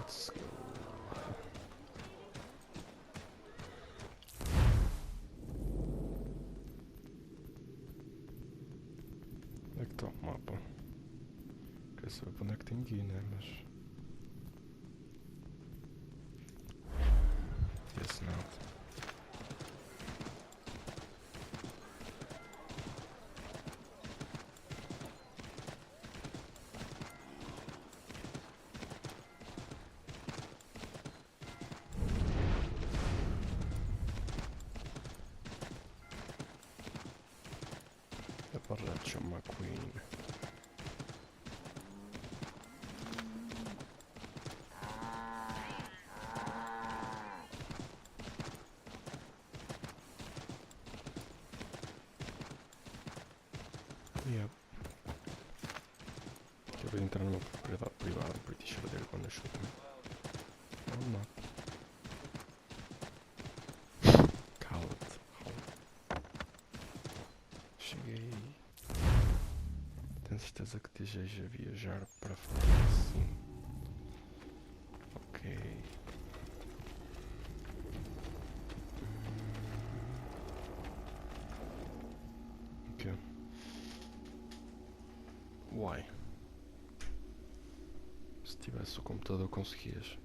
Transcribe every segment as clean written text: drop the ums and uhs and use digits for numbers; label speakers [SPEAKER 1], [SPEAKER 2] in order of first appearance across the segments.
[SPEAKER 1] Let's go. Onde é que está o mapa? Quero saber para onde é que tenho que ir, né? Mas... Guess not. Apareceu uma Queen. Yep. Quero entrar numa propriedade privada para te enxergar quando eu chuto. Vamos lá. Cala-te. Cheguei. Tenho certeza que deseja viajar para fora assim. Ok. Ok. Uai. Se tivesse o computador conseguias.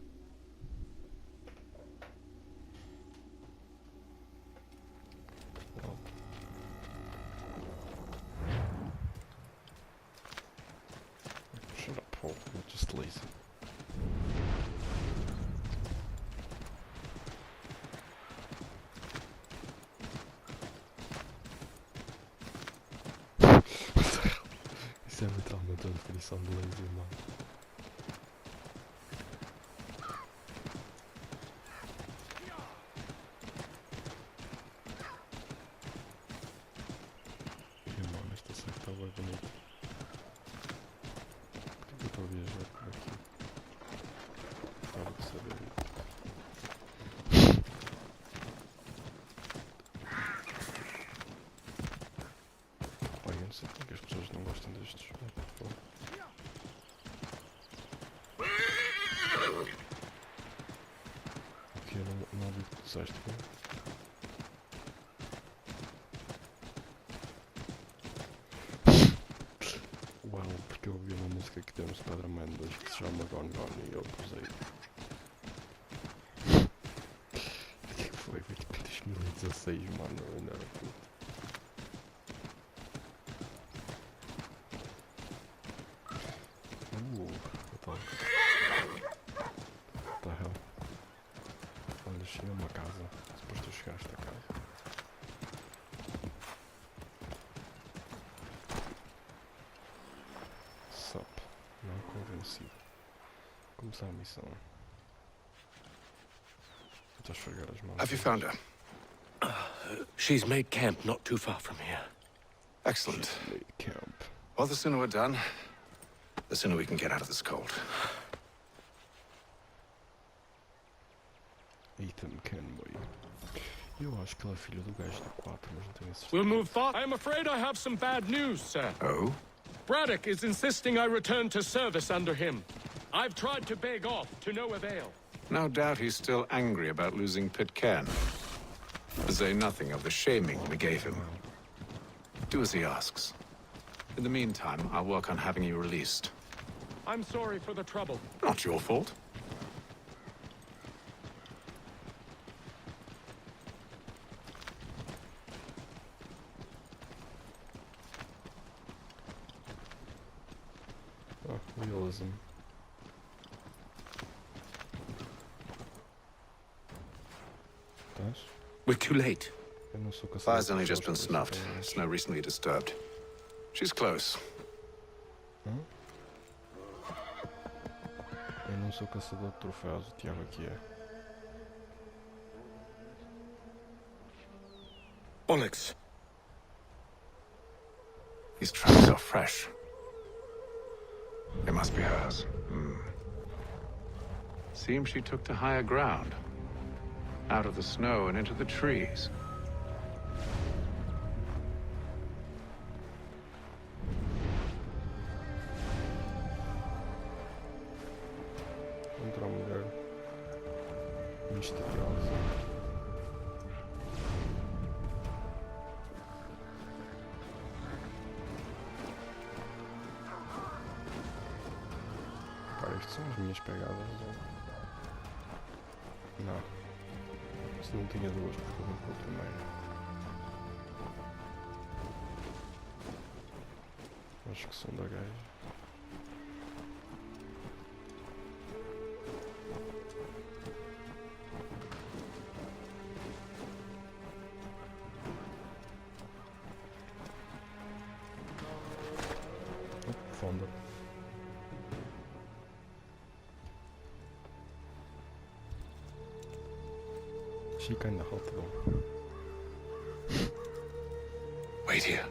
[SPEAKER 1] Shut up, Paul. You're just lazy. Isso é literalmente a definição de lazy, mano. Mano, esta saca está bem bonita. Por que eu estou a viajar por aqui? Gostava de saber isso. Olha, eu não sei porque as pessoas não gostam destes jogos. Aqui eu não ouvi o que tu disseste, pô. Uau, porque eu ouvi uma música que tem no Spider-Man 2 que se chama Gone Gone e eu pusei. O que foi? Foi tipo 2016, mano, eu ainda era puto. What the hell? Olha, cheguei a uma casa, depois tu chegaste a casa. Sup, não convencido. Começar a missão. Vou esfregar as mãos.
[SPEAKER 2] Have you found her?
[SPEAKER 3] She's made camp not too far from here.
[SPEAKER 2] Excellent.
[SPEAKER 1] Made camp.
[SPEAKER 2] Well, the sooner we're done, the sooner we can get out of this cold.
[SPEAKER 1] Ethan Kenway. Eu acho que ela é filha do gajo do 4, mas não tenho certeza.
[SPEAKER 3] We'll move fast. I'm afraid I have some bad news, sir.
[SPEAKER 2] Oh?
[SPEAKER 3] Braddock is insisting I return to service under him. I've tried to beg off, to no avail.
[SPEAKER 2] No doubt he's still angry about losing Pitcairn. To say nothing of the shaming we gave him. Do as he asks. In the meantime, I'll work on having you released.
[SPEAKER 3] I'm sorry for the trouble.
[SPEAKER 2] Not your fault.
[SPEAKER 1] Oh, realism. Estás?
[SPEAKER 3] We're too late.
[SPEAKER 1] Eu não sou caçador.
[SPEAKER 2] Fire's only just been snuffed. Snow recently disturbed. She's close.
[SPEAKER 1] Hã? Eu não sou caçador de troféus, o Tiago aqui é.
[SPEAKER 3] Bollocks.
[SPEAKER 2] These tracks are fresh. They must be hers. Seems she took to higher ground. Out of the snow and into the trees.
[SPEAKER 1] Encontrou a mulher misteriosa. Cara, isto são as minhas pegadas. Não. Se não tinha duas, porque eu vou para o primeiro. Acho que são da gaja. Fonda. She kinda hot though.
[SPEAKER 2] Wait here.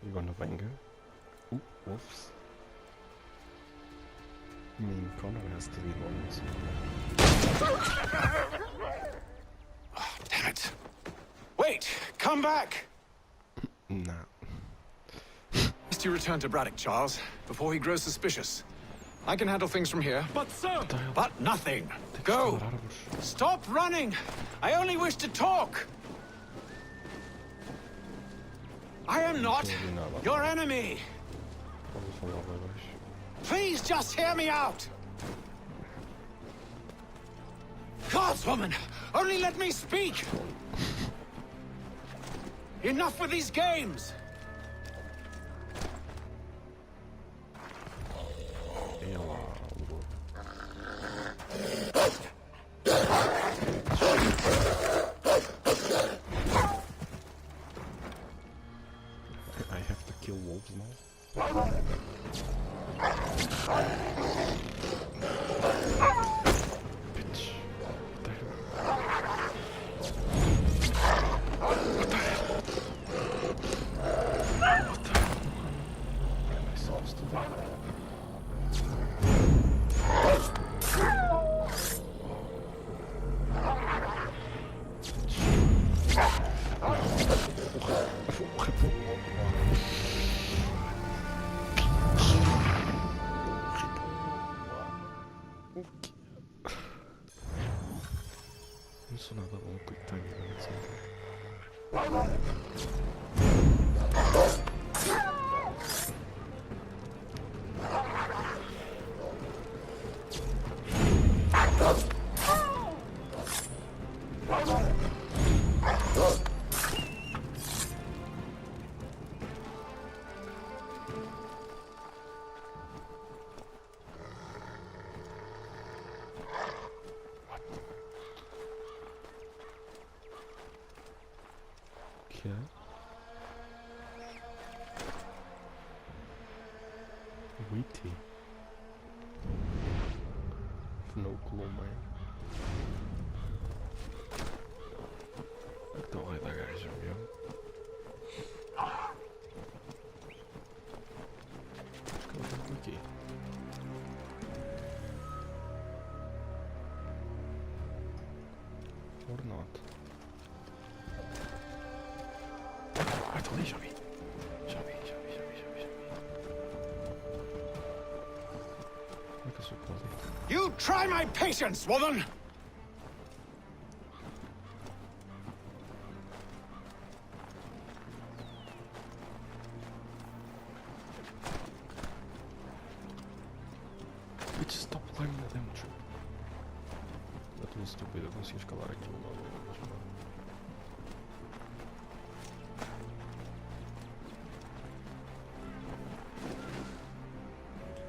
[SPEAKER 1] You gonna bang her? Ooh, whoops. I mean, Connor has to be honest.
[SPEAKER 2] Oh, damn it. Wait! Come back!
[SPEAKER 1] Nah.
[SPEAKER 2] Must you return to Braddock, Charles, before he grows suspicious. I can handle things from here.
[SPEAKER 3] But sir!
[SPEAKER 2] But nothing. Go! Stop running! I only wish to talk! I am not your enemy! Please just hear me out! Godswoman! Only let me speak! Enough with these games!
[SPEAKER 1] I have to kill wolves now. Bitch. What the hell? What the hell? What am I supposed to do? Não sou nada bom, coitado. Okay. Witty. No clue, man. Então vai da gaja, viu? Acho que ela tá por aqui. Or not. Ah, tô ali, já vi. Já vi. Como é que eu sou poder?
[SPEAKER 2] You try my patience, woman!
[SPEAKER 1] Bitch, stop climbing the damn tree. Eu tô estúpido, eu consigo escalar aquilo logo.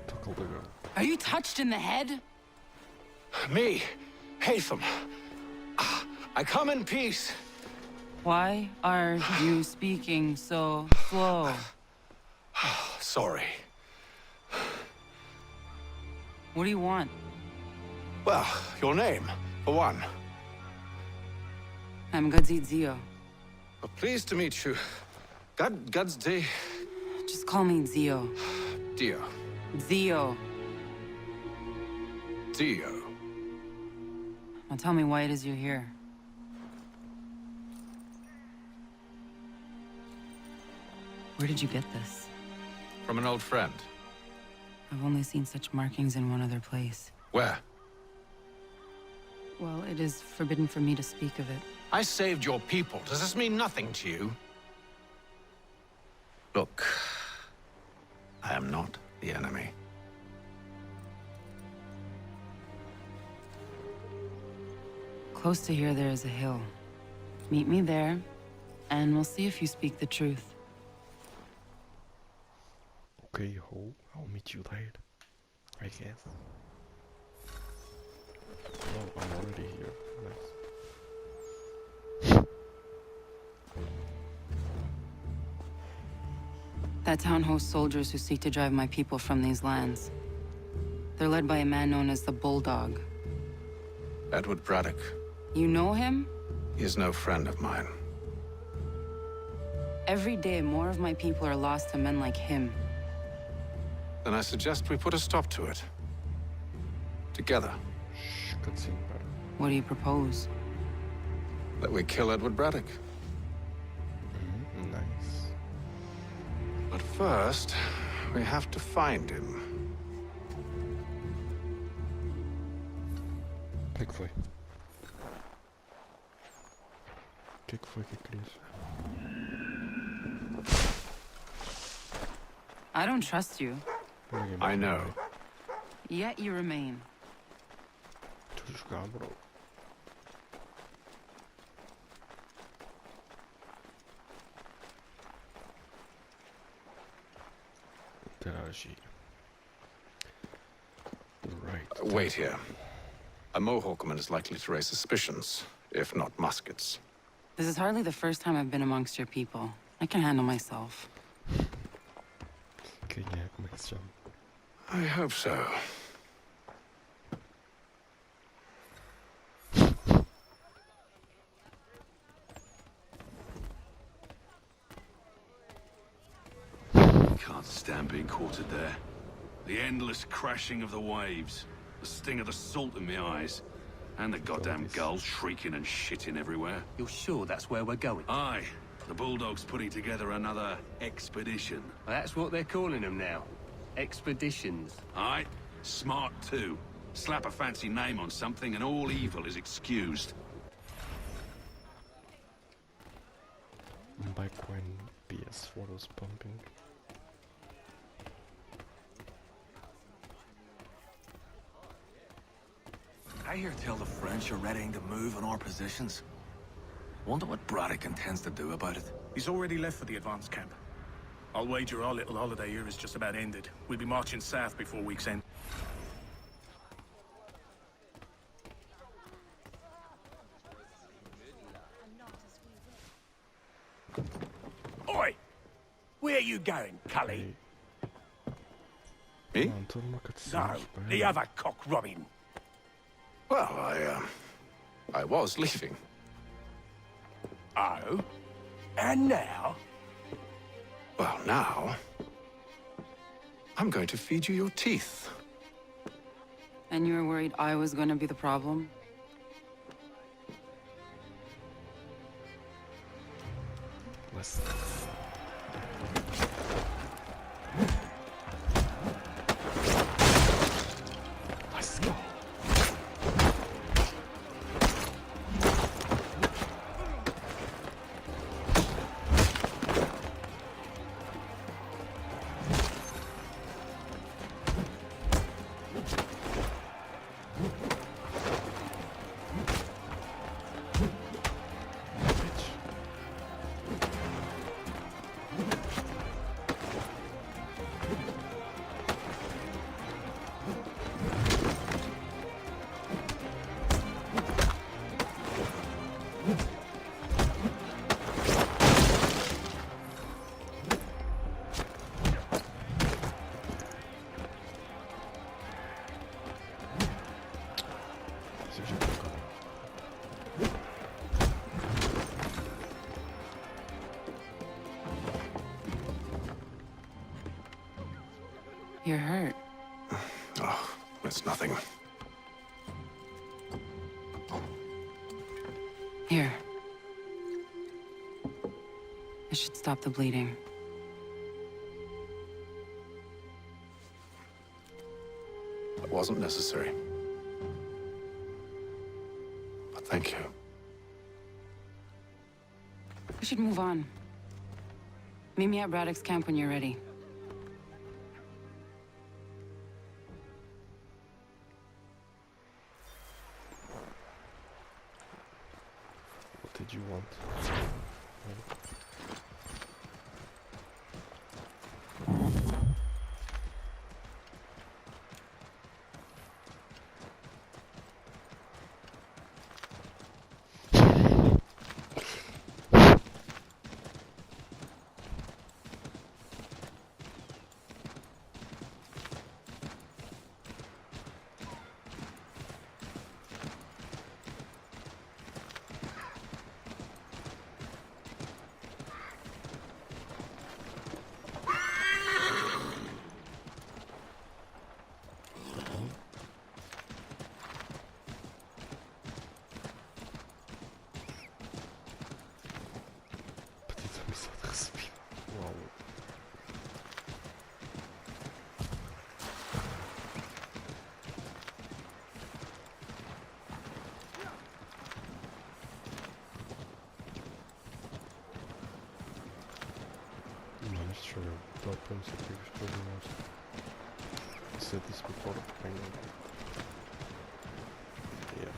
[SPEAKER 1] Tackle the girl.
[SPEAKER 4] Are you touched in the head?
[SPEAKER 2] Me, Hatham. I come in peace.
[SPEAKER 4] Why are you speaking so slow?
[SPEAKER 2] Sorry.
[SPEAKER 4] What do you want?
[SPEAKER 2] Well, your name, for one.
[SPEAKER 4] I'm Zio.
[SPEAKER 2] Well, pleased to meet you. God's day.
[SPEAKER 4] Just call me Zio.
[SPEAKER 2] Dio.
[SPEAKER 4] Zio.
[SPEAKER 2] Dio.
[SPEAKER 4] Now tell me why it is you're here. Where did you get this?
[SPEAKER 2] From an old friend.
[SPEAKER 4] I've only seen such markings in one other place.
[SPEAKER 2] Where?
[SPEAKER 4] Well, it is forbidden for me to speak of it.
[SPEAKER 2] I saved your people. Does this mean nothing to you? Look, I am not the enemy.
[SPEAKER 4] Close to here, there is a hill. Meet me there, and we'll see if you speak the truth.
[SPEAKER 1] Okay, I'll meet you there, I guess. Oh, I'm already here. Nice.
[SPEAKER 4] That town hosts soldiers who seek to drive my people from these lands. They're led by a man known as the Bulldog.
[SPEAKER 2] Edward Braddock.
[SPEAKER 4] You know him?
[SPEAKER 2] He is no friend of mine.
[SPEAKER 4] Every day, more of my people are lost to men like him.
[SPEAKER 2] Then I suggest we put a stop to it. Together.
[SPEAKER 1] Shh, cutscene better.
[SPEAKER 4] What do you propose?
[SPEAKER 2] That we kill Edward Braddock.
[SPEAKER 1] Nice.
[SPEAKER 2] But first, we have to find him.
[SPEAKER 1] O que foi? O que foi que querias?
[SPEAKER 4] I don't trust you,
[SPEAKER 2] I know.
[SPEAKER 4] yet you remain.
[SPEAKER 1] Tu jogar, bro. Interagir. Right.
[SPEAKER 2] Wait here. A Mohawkman is likely to raise suspicions, if not muskets.
[SPEAKER 4] This is hardly the first time I've been amongst your people. I can handle myself.
[SPEAKER 1] Quem é? Como é que se chama?
[SPEAKER 2] I hope so.
[SPEAKER 5] Can't stand being quartered there. The endless crashing of the waves, the sting of the salt in my eyes, and the goddamn gulls shrieking and shitting everywhere.
[SPEAKER 6] You're sure that's where we're going?
[SPEAKER 5] Aye, the Bulldog's putting together another expedition.
[SPEAKER 6] That's what they're calling them now. Expeditions.
[SPEAKER 5] Aye, smart too. Slap a fancy name on something and all evil is excused.
[SPEAKER 1] Back when PS4 was pumping.
[SPEAKER 7] I hear tell the French are readying to move on our positions. Wonder what Braddock intends to do about it.
[SPEAKER 8] He's already left for the advance camp. I'll wager our little holiday here is just about ended. We'll be marching south before week's end. Oi! Where are you going, Cully?
[SPEAKER 2] Me?
[SPEAKER 1] Não, toda uma cutscene.
[SPEAKER 8] No, the other cock Robin.
[SPEAKER 2] Well, I was leaving.
[SPEAKER 8] Oh? And now?
[SPEAKER 2] Well, now... I'm going to feed you your teeth.
[SPEAKER 4] And you were worried I was going to be the problem?
[SPEAKER 1] Let's... Let's go.
[SPEAKER 4] You're hurt.
[SPEAKER 2] Oh, it's nothing.
[SPEAKER 4] Here. This should stop the bleeding.
[SPEAKER 2] wasn't necessary. But thank you.
[SPEAKER 4] We should move on. Meet me at Braddock's camp when you're ready.
[SPEAKER 1] What did you want? Uau. Mano, este jogo é top, eu não sei porque estou a jogar. Se eu disse por fora, porque ainda não. Yeah.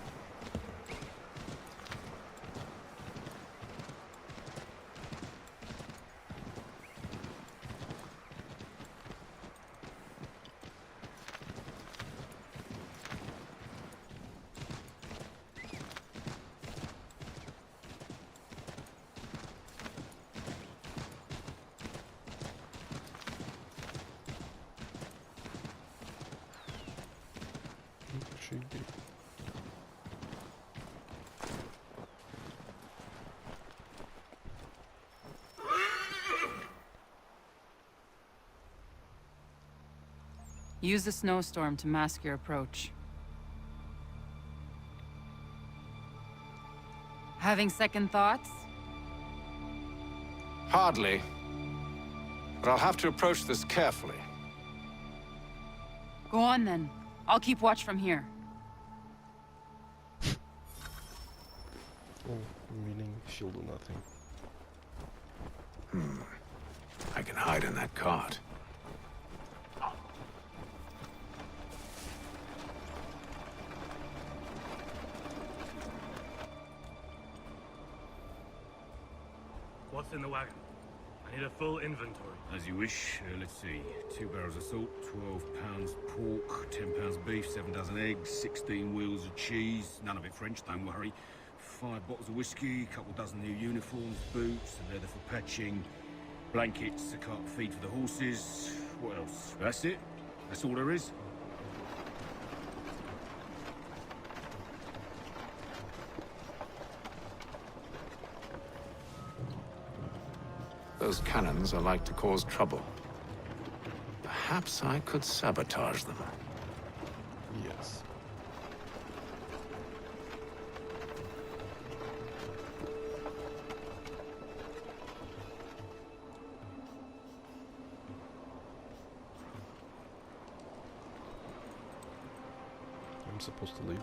[SPEAKER 1] Cheguei.
[SPEAKER 4] Use the snowstorm to mask your approach. Having second thoughts?
[SPEAKER 2] Hardly. But I'll have to approach this carefully.
[SPEAKER 4] Go on then. I'll keep watch from here.
[SPEAKER 1] Oh, meaning she'll do nothing.
[SPEAKER 2] I can hide in that cart.
[SPEAKER 9] What's in the wagon? I need a full inventory.
[SPEAKER 10] As you wish. Let's see. 2 barrels of salt, 12 pounds pork, 10 pounds beef, 7 dozen eggs, 16 wheels of cheese. None of it French, don't worry. 5 bottles of whiskey, a couple dozen new uniforms, boots, leather for patching, blankets, a cart feed for the horses. What else? That's it. That's all there is.
[SPEAKER 2] Those cannons are like to cause trouble. Perhaps I could sabotage them.
[SPEAKER 1] Yes. I'm supposed to leave.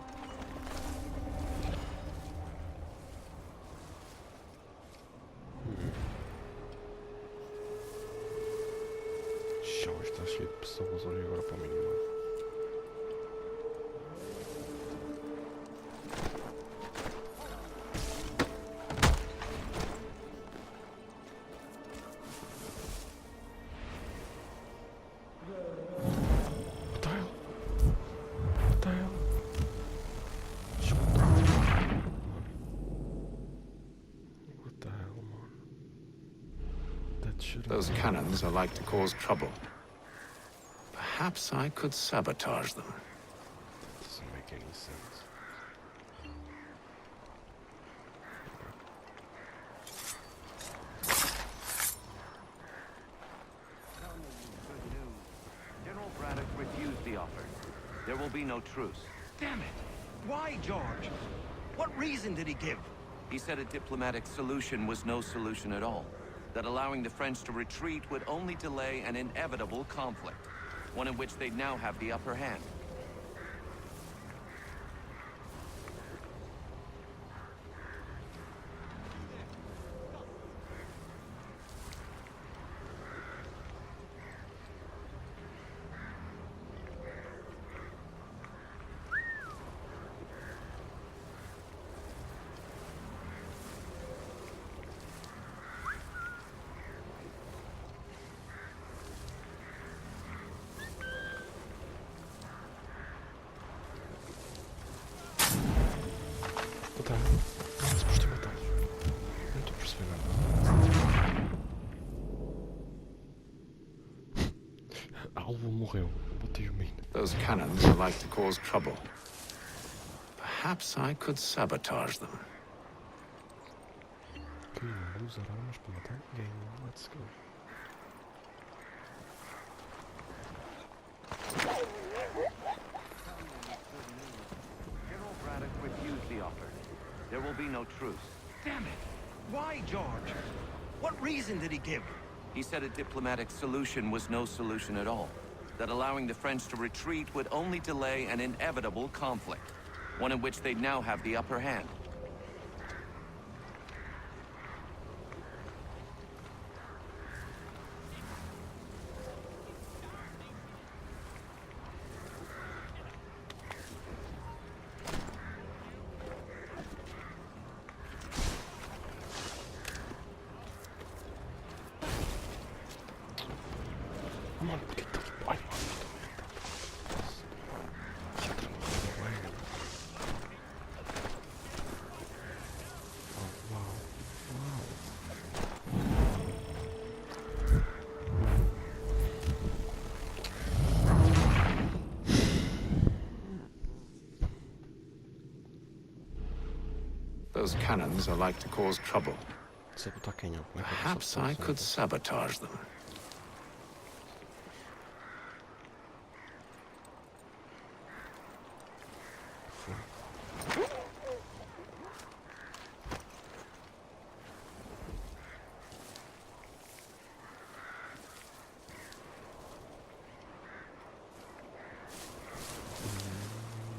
[SPEAKER 1] Chão está cheio de pessoas, olhem agora para o minimano.
[SPEAKER 2] Those cannons are like to cause trouble. Perhaps I could sabotage them.
[SPEAKER 1] Doesn't make any sense.
[SPEAKER 11] General Braddock refused the offer. There will be no truce.
[SPEAKER 12] Damn it! Why, George? What reason did he give?
[SPEAKER 11] He said a diplomatic solution was no solution at all. That allowing the French to retreat would only delay an inevitable conflict, one in which they'd now have the upper hand.
[SPEAKER 1] alvo morreu. Botei o mina.
[SPEAKER 2] Those cannons are like to cause trouble. Perhaps I could sabotage them.
[SPEAKER 1] Ok, não vou usar armas para matar ninguém. Let's go.
[SPEAKER 11] General Braddock refused the offer. There will be no truce.
[SPEAKER 12] Damn it! Why, George? What reason did he give?
[SPEAKER 11] He said a diplomatic solution was no solution at all. That allowing the French to retreat would only delay an inevitable conflict. One in which they'd now have the upper hand.
[SPEAKER 1] Mano, por que tá... Ai, mano, que outra merda. Uau.
[SPEAKER 2] Those cannons are like to cause trouble.
[SPEAKER 1] Sabotar quem é?
[SPEAKER 2] Perhaps I could sabotage them.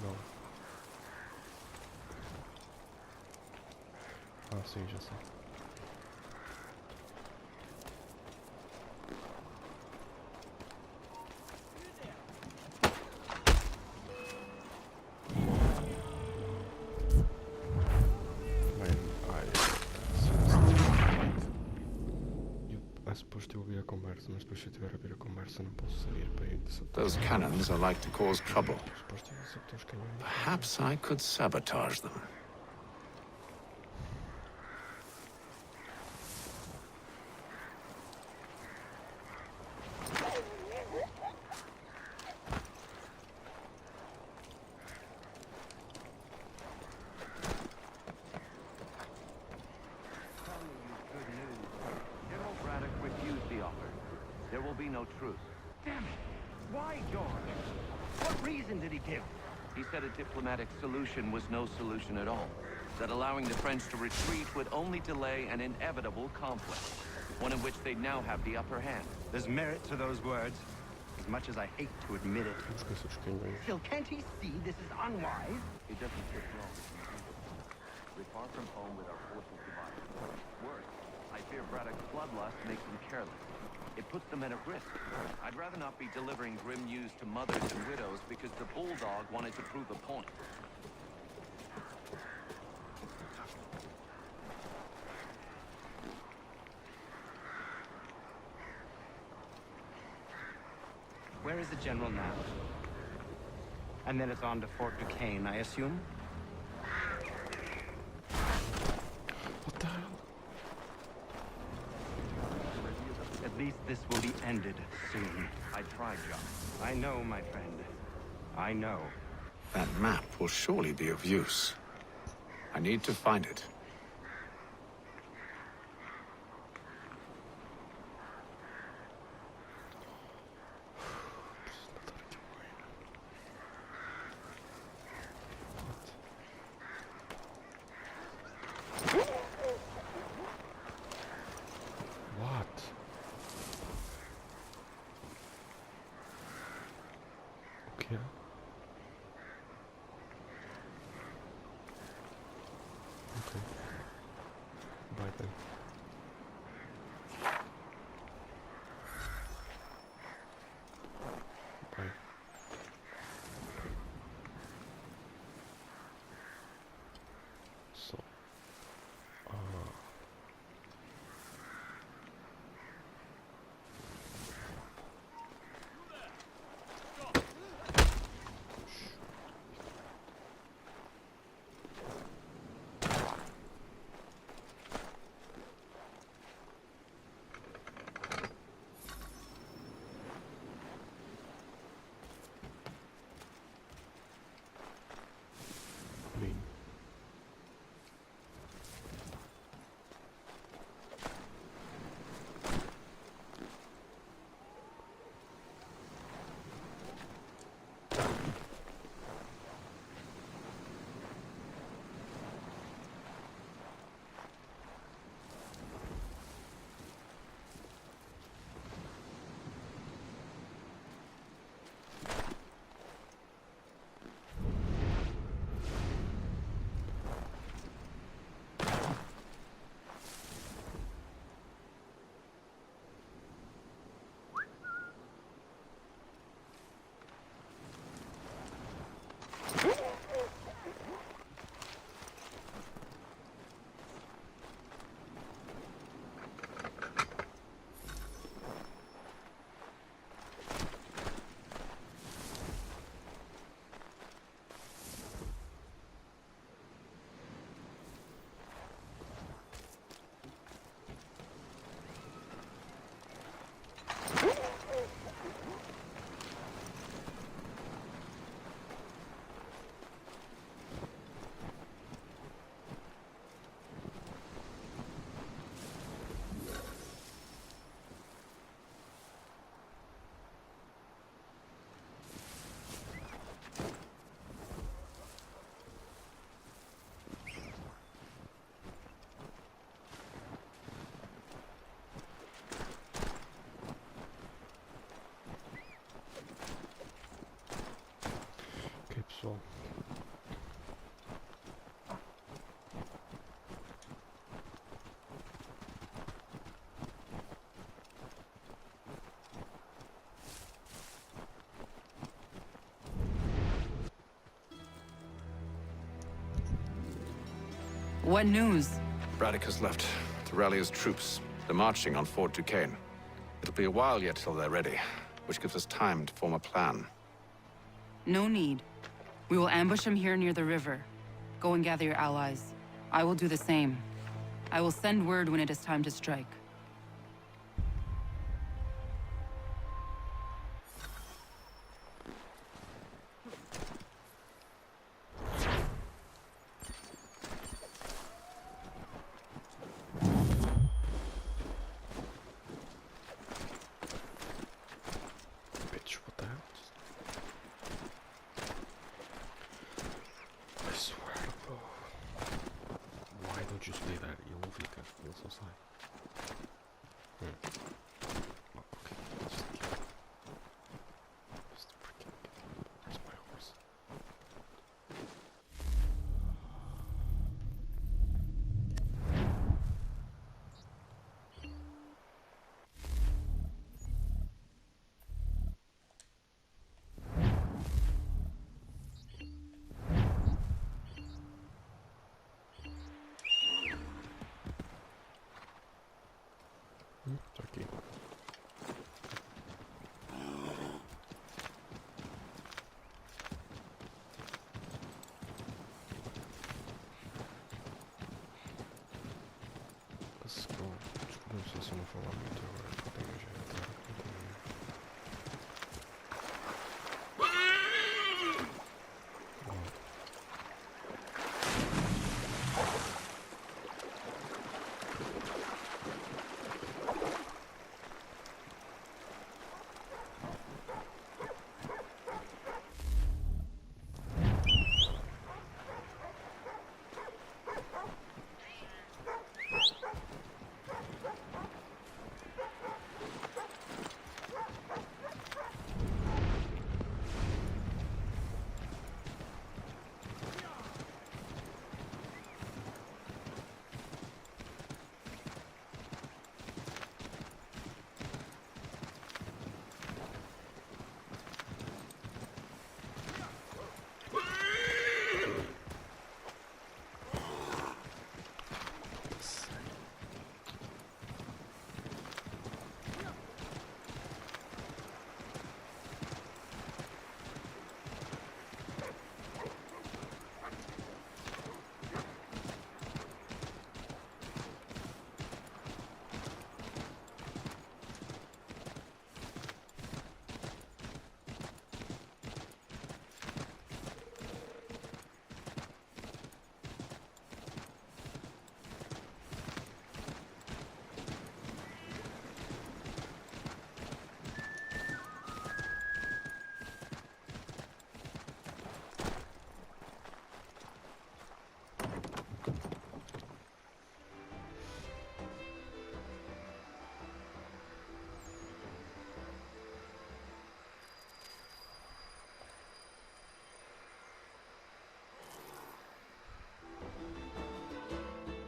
[SPEAKER 1] Não. Ah, sim, já sei. É suposto eu ouvir a conversa, mas depois se eu estiver a ouvir a conversa não posso sair para ir de sabotar.
[SPEAKER 2] Those cannons are like to cause trouble.
[SPEAKER 1] Suposto eu sabotar os canhões.
[SPEAKER 2] Perhaps I could sabotage them.
[SPEAKER 11] General Braddock refused the offer. There will be no truce.
[SPEAKER 12] Damn it! Why, George? What reason did he give?
[SPEAKER 11] He said a diplomatic solution was no solution at all. That allowing the French to retreat would only delay an inevitable conflict. One in which they'd now have the upper hand.
[SPEAKER 12] There's merit to those words, as much as I hate to admit it. Still, can't he see this is unwise?
[SPEAKER 11] It doesn't sit well. We're far from home with our forces divided. Worse, I fear Braddock's bloodlust makes them careless. It puts the men at risk. I'd rather not be delivering grim news to mothers and widows because the bulldog wanted to prove a point.
[SPEAKER 12] Where is the general now? And then it's on to Fort Duquesne, I assume?
[SPEAKER 1] What the hell?
[SPEAKER 12] At least this will be ended soon.
[SPEAKER 11] I tried, John.
[SPEAKER 12] I know, my friend. I know.
[SPEAKER 2] That map will surely be of use. I need to find it.
[SPEAKER 1] What? Okay. Okay. Bye then. Bye. So,
[SPEAKER 4] What news?
[SPEAKER 2] Braddock has left to rally his troops. They're marching on Fort Duquesne. It'll be a while yet till they're ready, which gives us time to form a plan.
[SPEAKER 4] No need. We will ambush him here near the river. Go and gather your allies. I will do the same. I will send word when it is time to strike.
[SPEAKER 1] Bitch, what the hell? I swear to God. Why don't you stay there? You'll ouvir, cara. Ele só sai. Oh, okay. Just freaking. Where's my horse? Tá aqui. Let's go. Desculpa se eu não falar muito agora, porque eu tenho já entrado com o caminho.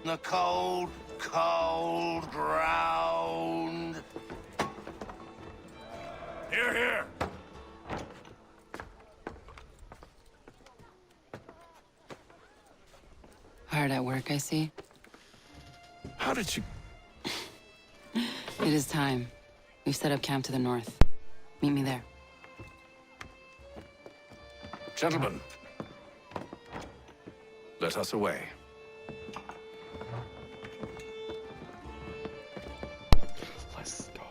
[SPEAKER 13] The cold, cold ground.
[SPEAKER 8] Here, here!
[SPEAKER 4] Hard at work, I see.
[SPEAKER 2] How did you...
[SPEAKER 4] It is time. We've set up camp to the north. Meet me there.
[SPEAKER 2] Gentlemen, let us away.
[SPEAKER 1] Let's go.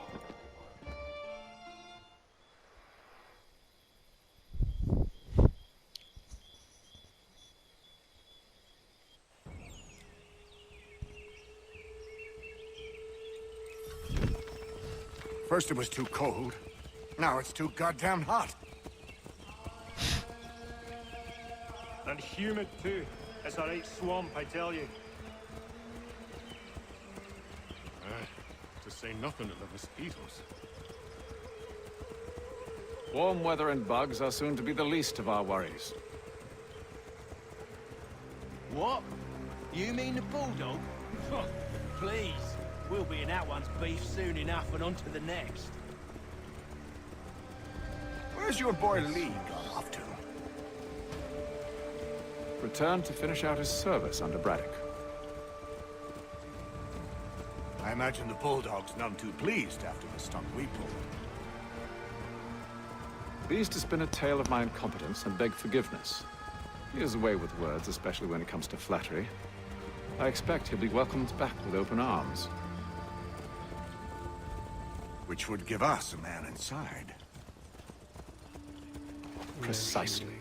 [SPEAKER 14] First it was too cold. Now it's too goddamn hot.
[SPEAKER 9] And humid too. It's a right swamp, I tell you.
[SPEAKER 14] To say nothing of the mosquitoes.
[SPEAKER 2] Warm weather and bugs are soon to be the least of our worries.
[SPEAKER 13] What? You mean the bulldog? Please. We'll be in that one's beef soon enough and on to the next.
[SPEAKER 14] Where's your boy Lee gone off to?
[SPEAKER 2] Returned to finish out his service under Braddock.
[SPEAKER 14] I imagine the Bulldog's none too pleased after the stunt we pulled.
[SPEAKER 2] Pleased to spin a tale of my incompetence and beg forgiveness. He has a way with words, especially when it comes to flattery. I expect he'll be welcomed back with open arms.
[SPEAKER 14] Which would give us a man inside.
[SPEAKER 2] Precisely.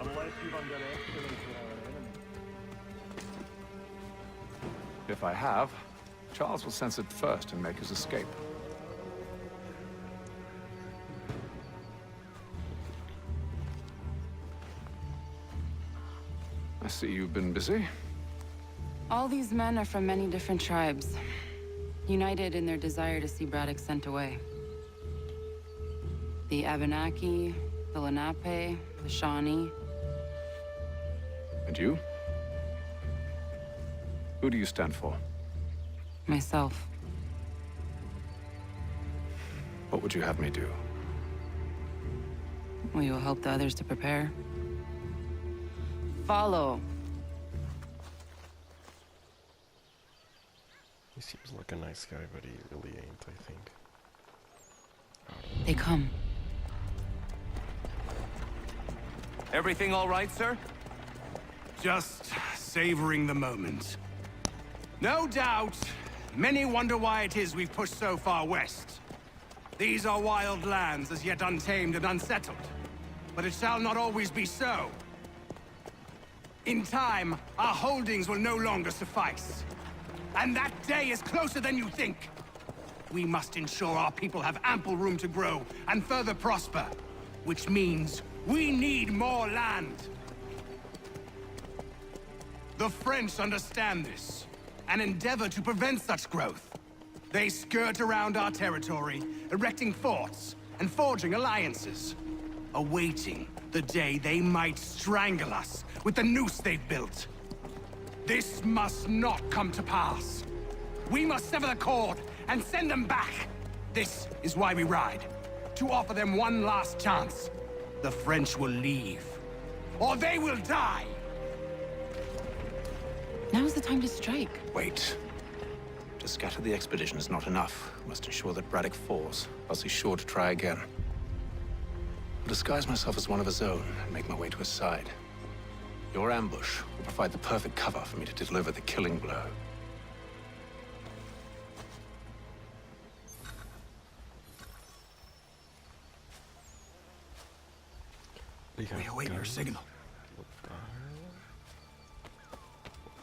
[SPEAKER 9] Unless you've underestimated our enemy.
[SPEAKER 2] If I have, Charles will sense it first and make his escape. I see you've been busy.
[SPEAKER 4] All these men are from many different tribes, united in their desire to see Braddock sent away. The Abenaki, the Lenape, the Shawnee.
[SPEAKER 2] And you? Who do you stand for?
[SPEAKER 4] Myself.
[SPEAKER 2] What would you have me do?
[SPEAKER 4] Will you help the others to prepare? Follow.
[SPEAKER 1] He seems like a nice guy, but he really ain't, I think.
[SPEAKER 4] They come.
[SPEAKER 12] Everything all right, sir?
[SPEAKER 13] Just savoring the moment. No doubt, many wonder why it is we've pushed so far west. These are wild lands, as yet untamed and unsettled. But it shall not always be so. In time, our holdings will no longer suffice. And that day is closer than you think. We must ensure our people have ample room to grow and further prosper. Which means we need more land. The French understand this, and endeavor to prevent such growth. They skirt around our territory, erecting forts and forging alliances, awaiting the day they might strangle us with the noose they've built. This must not come to pass. We must sever the cord and send them back. This is why we ride, to offer them one last chance. The French will leave, or they will die.
[SPEAKER 4] Now's the time to strike.
[SPEAKER 2] Wait. To scatter the expedition is not enough. We must ensure that Braddock falls, else he's sure to try again. I'll disguise myself as one of his own and make my way to his side. Your ambush will provide the perfect cover for me to deliver the killing blow.
[SPEAKER 1] We
[SPEAKER 12] await your signal.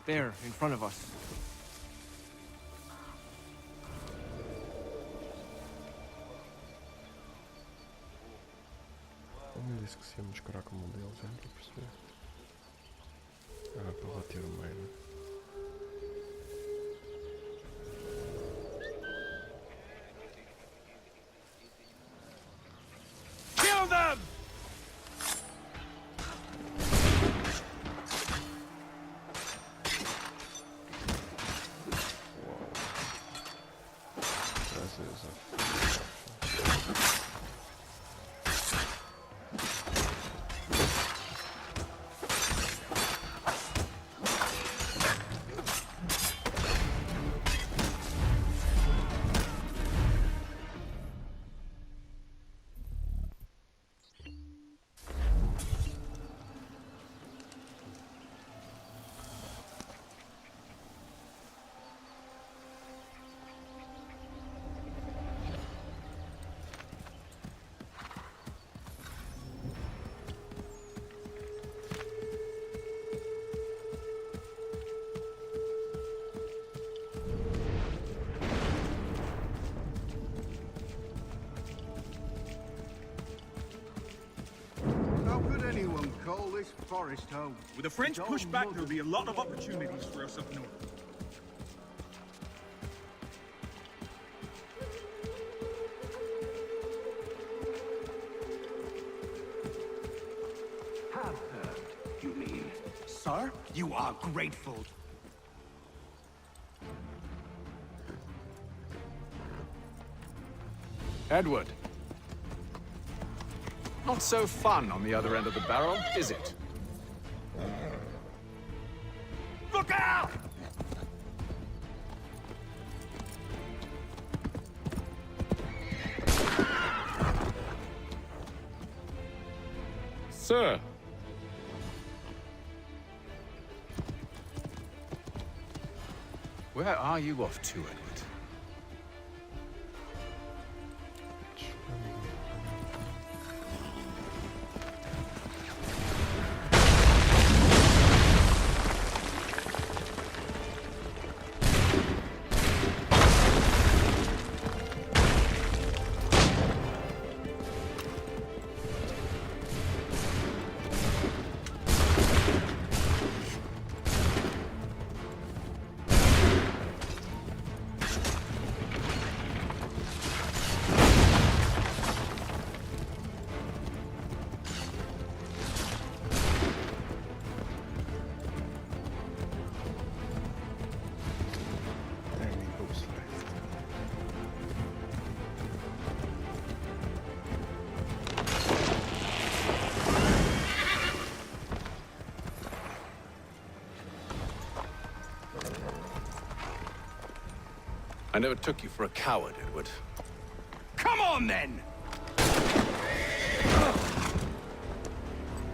[SPEAKER 6] There, in front of us.
[SPEAKER 1] Ele disse que se ia mascarar como deles, já não estou a perceber. Ah, para bater o meio, né?
[SPEAKER 13] Kill them!
[SPEAKER 14] Call this forest home.
[SPEAKER 15] With the French push back, there'll be a lot of opportunities for us up north.
[SPEAKER 13] Have heard, you mean? Sir, you are grateful.
[SPEAKER 2] Edward. Not so fun on the other end of the barrel, is it?
[SPEAKER 13] Look out!
[SPEAKER 3] sir.
[SPEAKER 2] Where are you off to, Edward? I never took you for a coward, Edward.
[SPEAKER 13] Come on, then!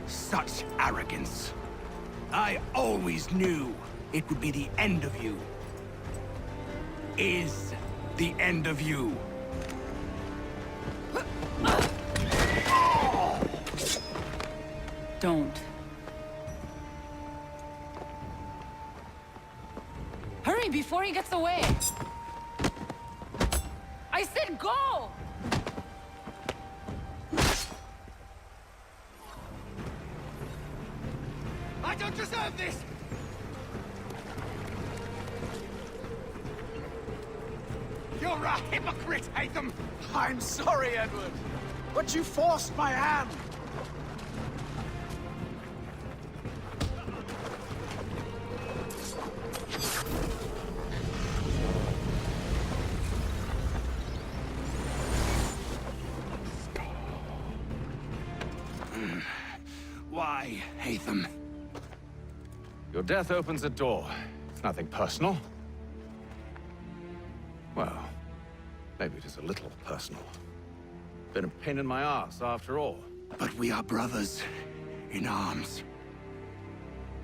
[SPEAKER 13] Such arrogance. I always knew it would be the end of you. Is the end of you.
[SPEAKER 4] Don't. Hurry before he gets away! I said go!
[SPEAKER 13] I don't deserve this! You're a hypocrite, Hatham!
[SPEAKER 7] I'm sorry, Edward, but you forced my hand.
[SPEAKER 13] Why, Hatham?
[SPEAKER 2] Your death opens a door. It's nothing personal. Well, maybe it is a little personal. Been a pain in my ass, after all.
[SPEAKER 13] But we are brothers in arms.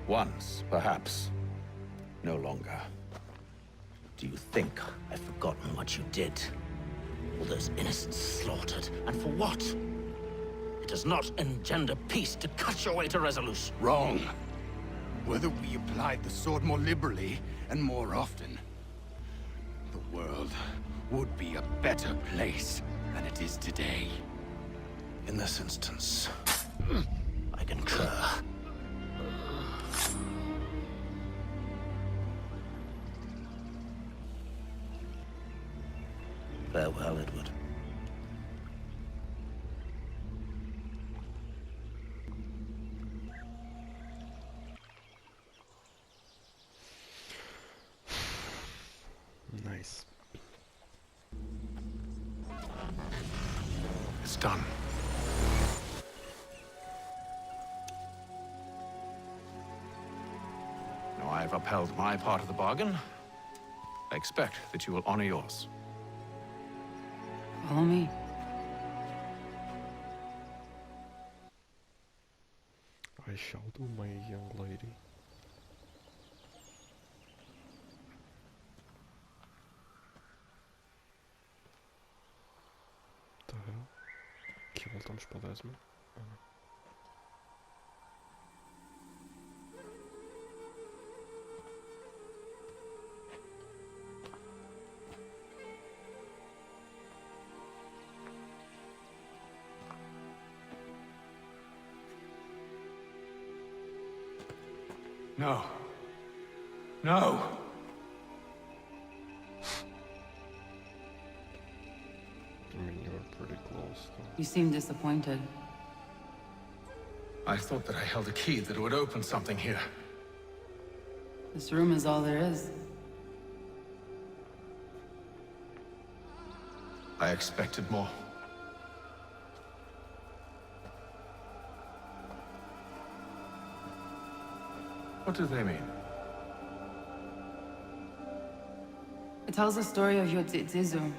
[SPEAKER 2] Once, perhaps. No longer.
[SPEAKER 16] Do you think I've forgotten what you did? All those innocents slaughtered, and for what? It does not engender peace to cut your way to resolution.
[SPEAKER 13] Wrong. Whether we applied the sword more liberally and more often, the world would be a better place than it is today.
[SPEAKER 16] In this instance, I concur. Farewell, Edward.
[SPEAKER 1] Nice.
[SPEAKER 2] It's done. Now I have upheld my part of the bargain. I expect that you will honor yours.
[SPEAKER 4] Follow me.
[SPEAKER 1] I shall do, my young lady. Tá. Aqui voltamos para o 10º.
[SPEAKER 13] No. No!
[SPEAKER 1] I mean, you're pretty close, though.
[SPEAKER 4] You seem disappointed.
[SPEAKER 2] I thought that I held a key that would open something here.
[SPEAKER 4] This room is all there is.
[SPEAKER 2] I expected more. What do they mean?
[SPEAKER 4] It tells the story of Yotzitzizu,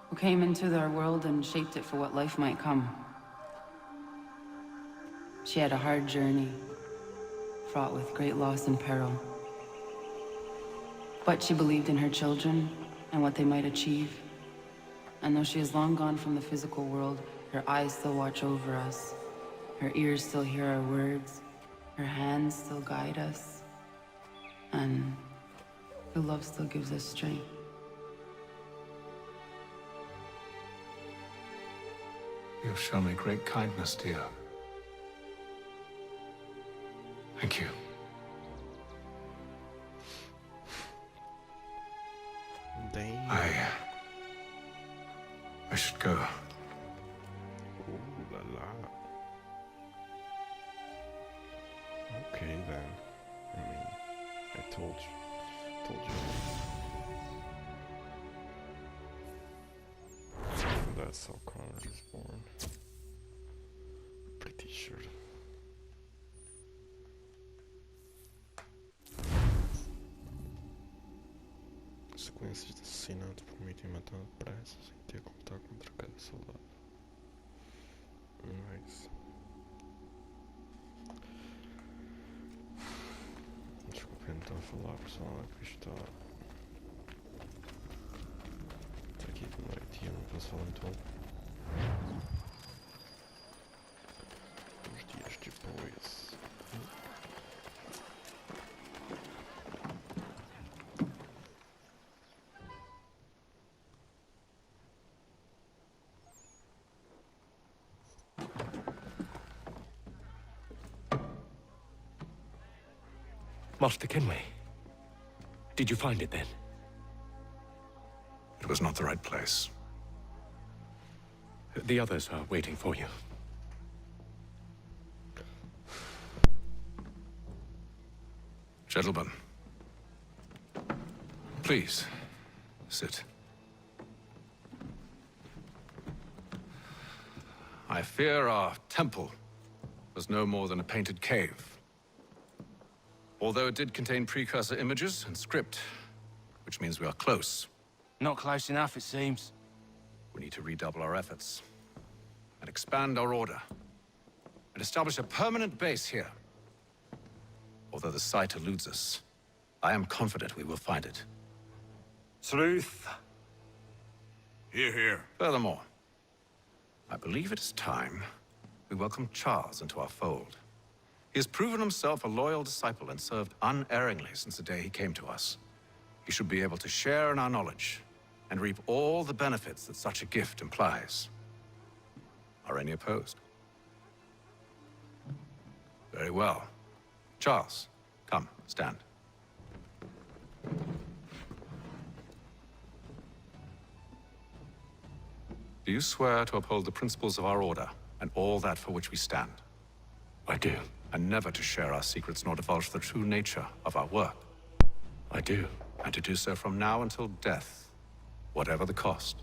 [SPEAKER 4] who came into their world and shaped it for what life might come. She had a hard journey, fraught with great loss and peril. But she believed in her children and what they might achieve. And though she is long gone from the physical world, her eyes still watch over us. Her ears still hear our words. Her hands still guide us. And her love still gives us strength.
[SPEAKER 2] You've shown me great kindness, dear. Thank you.
[SPEAKER 1] Damn.
[SPEAKER 2] I should go.
[SPEAKER 1] Ooh la la. Okay then. I mean, I told you. That's how Connor is born. Pretty sure. Sequências de assassinato permitem matar depressa sem ter que lutar contra cada soldado. Nice. Desculpa então falar, pessoal, que isto está aqui de noite e eu não posso falar muito alto. Uns dias depois.
[SPEAKER 3] Master Kenway, did you find it then?
[SPEAKER 2] It was not the right place.
[SPEAKER 3] The others are waiting for you.
[SPEAKER 2] Gentlemen, please, sit. I fear our temple was no more than a painted cave. Although it did contain precursor images and script, which means we are close.
[SPEAKER 6] Not close enough, it seems.
[SPEAKER 2] We need to redouble our efforts and expand our order and establish a permanent base here. Although the site eludes us, I am confident we will find it.
[SPEAKER 9] Truth.
[SPEAKER 2] Hear, hear. Furthermore, I believe it is time we welcome Charles into our fold. He has proven himself a loyal disciple and served unerringly since the day he came to us. He should be able to share in our knowledge and reap all the benefits that such a gift implies. Are any opposed? Very well. Charles, come, stand. Do you swear to uphold the principles of our order and all that for which we stand?
[SPEAKER 3] I do.
[SPEAKER 2] And never to share our secrets nor divulge the true nature of our work?
[SPEAKER 3] I do.
[SPEAKER 2] And to do so from now until death, whatever the cost?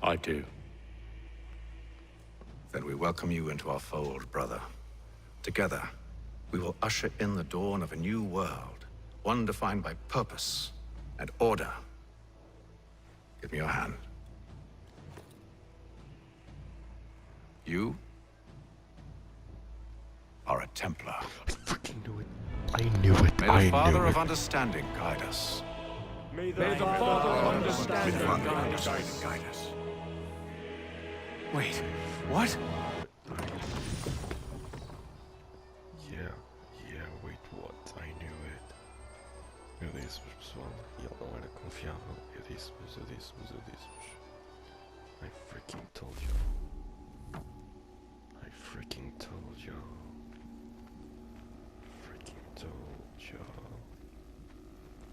[SPEAKER 3] I do.
[SPEAKER 2] Then we welcome you into our fold, brother. Together, we will usher in the dawn of a new world, one defined by purpose and order. Give me your hand. You are a Templar.
[SPEAKER 1] I freaking knew it. I knew it.
[SPEAKER 2] May the Father of Understanding guide us.
[SPEAKER 3] May the Father of Understanding guide us.
[SPEAKER 7] Wait, what?
[SPEAKER 1] Yeah, wait, what? I knew it. Eu disse-vos, pessoal, e ele não era confiável. Eu disse-vos. I freaking told you.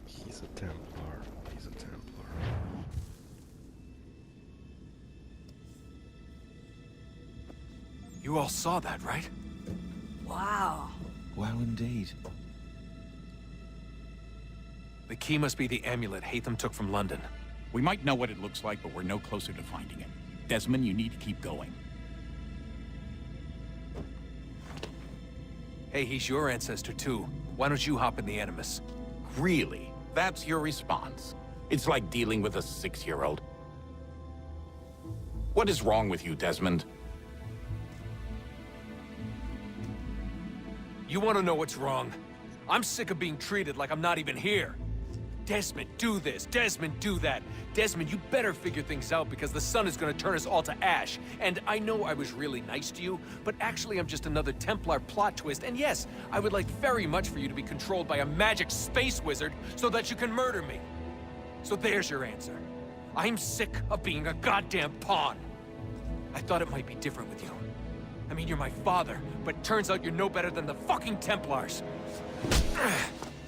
[SPEAKER 1] He's a Templar.
[SPEAKER 7] You all saw that, right?
[SPEAKER 17] Wow.
[SPEAKER 7] Wow, indeed. The key must be the amulet Hatham took from London.
[SPEAKER 18] We might know what it looks like, but we're no closer to finding it. Desmond, you need to keep going.
[SPEAKER 7] Hey, he's your ancestor too. Why don't you hop in the Animus?
[SPEAKER 18] Really? That's your response? It's like dealing with a 6-year-old. What is wrong with you, Desmond?
[SPEAKER 19] You want to know what's wrong? I'm sick of being treated like I'm not even here. Desmond, do this. Desmond, do that. Desmond, you better figure things out because the sun is going to turn us all to ash. And I know I was really nice to you, but actually I'm just another Templar plot twist. And yes, I would like very much for you to be controlled by a magic space wizard so that you can murder me. So there's your answer. I'm sick of being a goddamn pawn. I thought it might be different with you. I mean, you're my father, but turns out you're no better than the fucking Templars.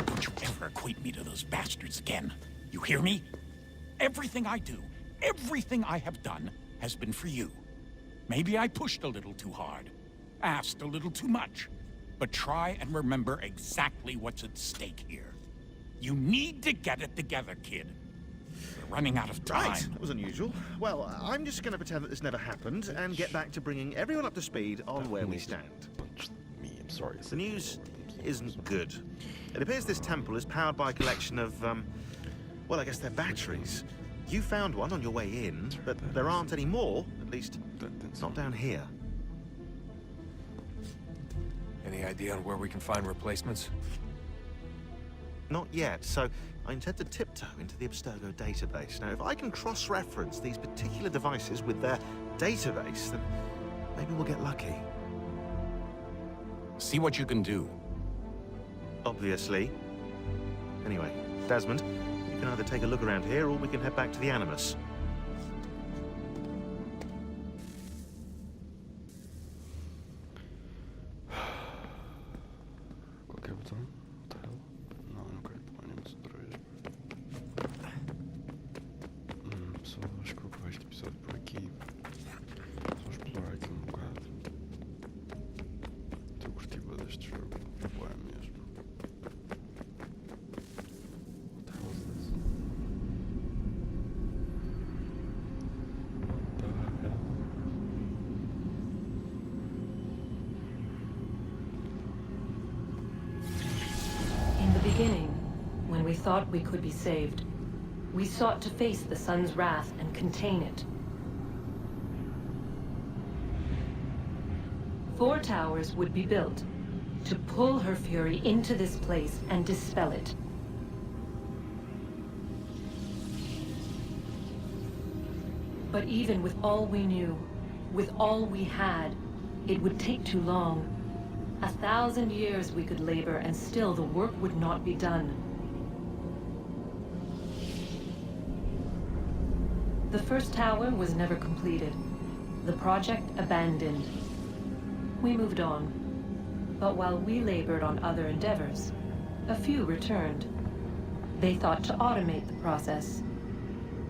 [SPEAKER 18] Don't you ever equate me to those bastards again. You hear me? Everything I do, everything I have done, has been for you. Maybe I pushed a little too hard, asked a little too much, but try and remember exactly what's at stake here. You need to get it together, kid. We're running out of time.
[SPEAKER 20] Right, that was unusual. Well, I'm just going to pretend that this never happened and get back to bringing everyone up to speed on where we stand.
[SPEAKER 1] I'm sorry.
[SPEAKER 20] The news isn't good. It appears this temple is powered by a collection of, well, I guess they're batteries. You found one on your way in, but there aren't any more, at least not down here.
[SPEAKER 19] Any idea on where we can find replacements?
[SPEAKER 20] Not yet, so I intend to tiptoe into the Abstergo database. Now, if I can cross-reference these particular devices with their database, then maybe we'll get lucky.
[SPEAKER 18] See what you can do.
[SPEAKER 20] Obviously. Anyway, Desmond, you can either take a look around here or we can head back to the Animus.
[SPEAKER 1] Qualquer botão? Tile? Não, eu não quero que o Animus outra vez. Pessoal, acho que vou acabar este episódio por aqui. Só explorar aqui um bocado. Estou a curtir bué deste jogo. Bué mesmo. What the hell is this? What the hell?
[SPEAKER 21] In the beginning, when we thought we could be saved, we sought to face the sun's wrath and contain it. 4 towers would be built to pull her fury into this place and dispel it. But even with all we knew, with all we had, it would take too long. 1,000 years we could labor and still the work would not be done. The first tower was never completed. The project abandoned. We moved on. But while we labored on other endeavors, a few returned. They thought to automate the process.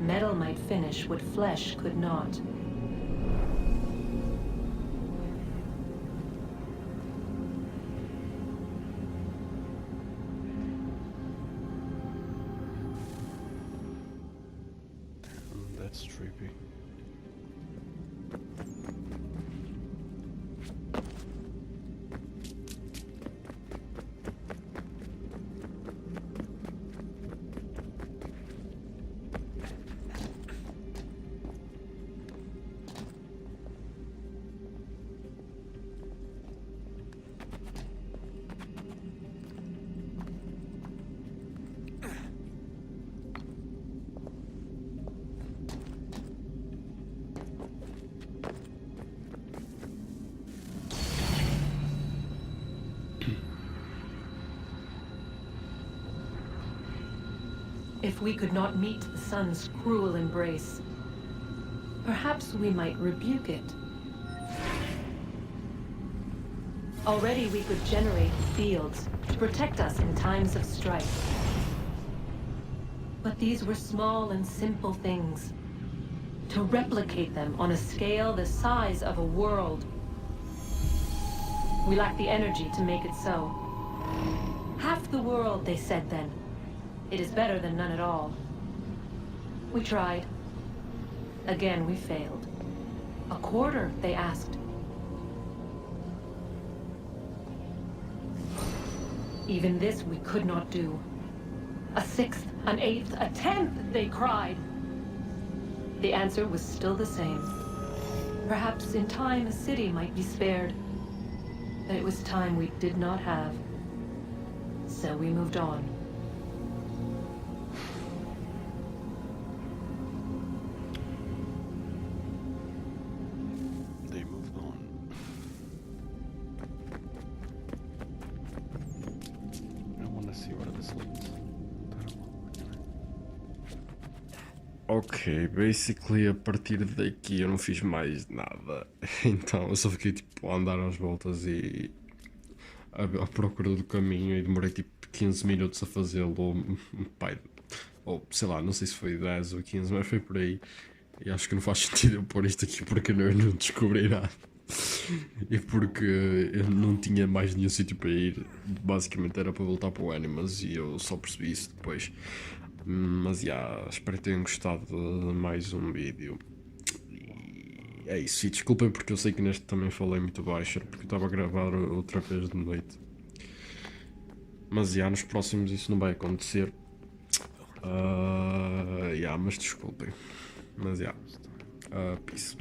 [SPEAKER 21] Metal might finish what flesh could not.
[SPEAKER 1] That's trippy.
[SPEAKER 21] If we could not meet the sun's cruel embrace, perhaps we might rebuke it. Already we could generate fields to protect us in times of strife. But these were small and simple things. To replicate them on a scale the size of a world, we lack the energy to make it so. Half the world, they said then. It is better than none at all. We tried. Again, we failed. A quarter, they asked. Even this we could not do. A 1/6, an 1/8, a 1/10, they cried. The answer was still the same. Perhaps in time a city might be spared. that it was time we did not have. So we moved on.
[SPEAKER 1] They moved on. I want to see where this leads. Ok, basically a partir daqui eu não fiz mais nada, então eu só fiquei tipo a andar às voltas e à procura do caminho e demorei tipo 15 minutos a fazê-lo, pai, ou sei lá, não sei se foi 10 ou 15, mas foi por aí, e acho que não faz sentido eu pôr isto aqui porque eu não descobri nada, e porque eu não tinha mais nenhum sítio para ir, basicamente era para voltar para o Animas e eu só percebi isso depois. Mas já, espero que tenham gostado de mais um vídeo. E é isso. E desculpem porque eu sei que neste também falei muito baixo, porque eu estava a gravar outra vez de noite. Mas já, nos próximos isso não vai acontecer. Mas desculpem. Mas já, peace.